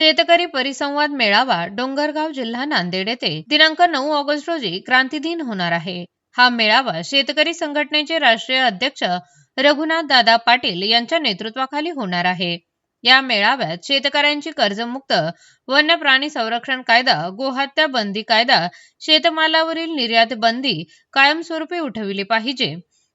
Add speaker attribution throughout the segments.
Speaker 1: शेतकरी परिसंवाद मेळावा डोंगरगाव जिल्हा नांदेड येथे दिनांक 9 ऑगस्ट रोजी क्रांती दिन होणार आहे। हा मेळावा शेतकरी संघटनेचे राष्ट्रीय अध्यक्ष रघुनाथ दादा पाटील यांच्या नेतृत्वाखाली होणार आहे। या मेळाव्यात शेतकऱ्यांची कर्जमुक्त, वन्य प्राणी संरक्षण कायदा, गोहत्या बंदी कायदा, शेतमालावरील निर्यात बंदी कायमस्वरूपी उठविली पाहिजे,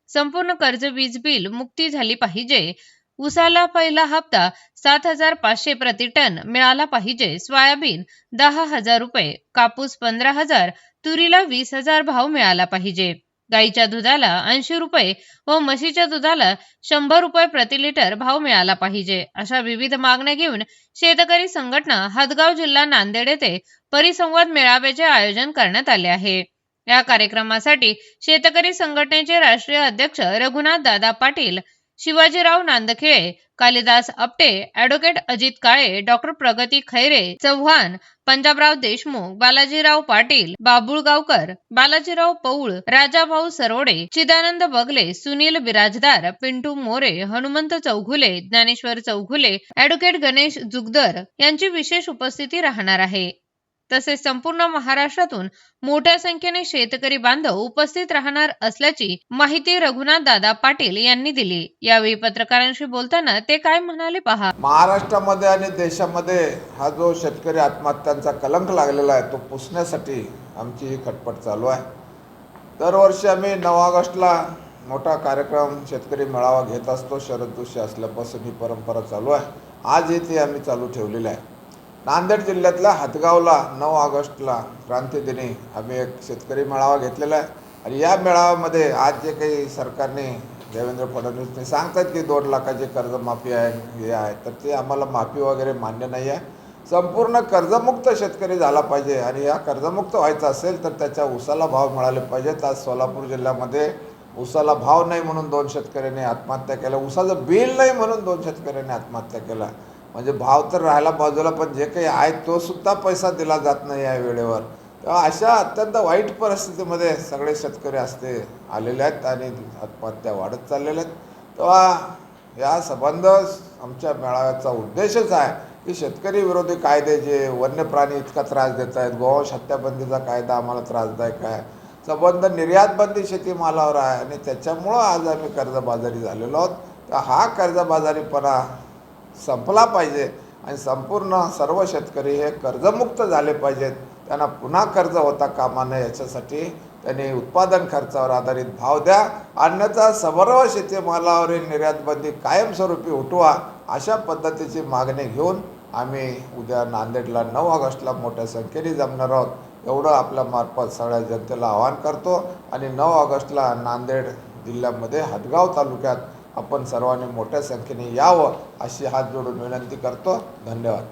Speaker 1: संपूर्ण कर्ज वीज बिल मुक्ती झाली पाहिजे, उसाला पहिला हप्ता 7,500 प्रति टन मिळाला पाहिजे, सोयाबीन 10,000 रुपये, कापूस 15,000, तुरीला 20,000 भाव मिळाला पाहिजे, गाईच्या दुधाला 80 रुपये व म्हशीच्या दुधाला 100 रुपये प्रति लिटर भाव मिळाला पाहिजे, अशा विविध मागण्या घेऊन शेतकरी संघटना हदगाव जिल्हा नांदेड येथे परिसंवाद मेळाव्याचे आयोजन करण्यात आले आहे। या कार्यक्रमासाठी शेतकरी संघटनेचे राष्ट्रीय अध्यक्ष रघुनाथ दादा पाटील, शिवाजीराव नांदखेळे, कालिदास आपटे, ॲडव्होकेट अजित काळे, डॉक्टर प्रगती खैरे चव्हाण, पंजाबराव देशमुख, बालाजीराव पाटील, बाबुळगावकर, बालाजीराव पौळ, राजाभाऊ सरवडे, चिदानंद बगले, सुनील बिराजदार, पिंटू मोरे, हनुमंत चौघुले, ज्ञानेश्वर चौघुले, ॲडव्होकेट गणेश जुगदर यांची विशेष उपस्थिती राहणार आहे। तसेच संपूर्ण महाराष्ट्रातून मोठ्या संख्येने शेतकरी बांधव उपस्थित राहणार असल्याची माहिती रघुनाथ दादा पाटील यांनी दिली। यावेळी पत्रकारांशी बोलताना ते काय म्हणाले पहा।
Speaker 2: महाराष्ट्रामध्ये आणि देशामध्ये हा जो शेतकरी आत्महत्यांचा कलंक लागलेला आहे तो पुसण्यासाठी आमची ही खटपट चालू आहे। दरवर्षी आम्ही 9 ऑगस्टला मोठा कार्यक्रम शेतकरी मेळावा घेत असतो। शरद जोशी असल्यापासून ही परंपरा चालू आहे। आजही ती आम्ही चालू ठेवलेली आहे। नांदेड जिल्ह्यातल्या हदगावला 9 ऑगस्टला क्रांतीदिनी आम्ही एक शेतकरी मेळावा घेतलेला आहे आणि या मेळाव्यामध्ये आज जे काही सरकारने देवेंद्र फडणवीसने सांगतात की 2 लाखाची कर्जमाफी आहे, हे आहे, तर ते आम्हाला माफी वगैरे मान्य नाही आहे। संपूर्ण कर्जमुक्त शेतकरी झाला पाहिजे आणि या कर्जमुक्त व्हायचं असेल तर त्याच्या उसाला भाव मिळाले पाहिजेत। आज सोलापूर जिल्ह्यामध्ये उसाला भाव नाही म्हणून 2 शेतकऱ्यांनी आत्महत्या केल्या, उसाचं बिल नाही म्हणून 2 शेतकऱ्यांनी आत्महत्या केला। म्हणजे भाव तर राहायला बाजूला, पण जे काही आहे तो सुद्धा पैसा दिला जात नाही या वेळेवर। तेव्हा अशा अत्यंत वाईट परिस्थितीमध्ये सगळे शेतकरी असते आलेले आहेत आणि आत्महत्या वाढत चाललेल्या आहेत। तेव्हा या संबंध आमच्या मेळाव्याचा उद्देशच आहे की शेतकरी विरोधी कायदे जे वन्य प्राणी इतका त्रास देत आहेत, गोवंश हत्याबंदीचा कायदा आम्हाला त्रासदायक आहे, संबंध निर्यात बंदी शेतीमालावर आहे आणि त्याच्यामुळं आज आम्ही कर्जबाजारी झालेलो आहोत। तर हा कर्जबाजारीपणा संपला पाहिजे आणि संपूर्ण सर्व शेतकरी हे कर्जमुक्त झाले पाहिजेत। त्यांना पुन्हा कर्ज होता कामा नये याच्यासाठी त्यांनी उत्पादन खर्चावर आधारित भाव द्या, अन्यथा सर्व शेतीमालावरील निर्यात बंदी कायमस्वरूपी उठवा, अशा पद्धतीची मागणी घेऊन आम्ही उद्या नांदेडला 9 ऑगस्टला मोठ्या संख्येने जमणार आहोत। एवढं आपल्या मार्फत सगळ्या जनतेला आवाहन करतो आणि 9 ऑगस्टला नांदेड जिल्ह्यामध्ये हदगाव तालुक्यात आपण सर्वांनी मोठ्या संख्येने यावं अशी हात जोडून विनंती करतो। धन्यवाद।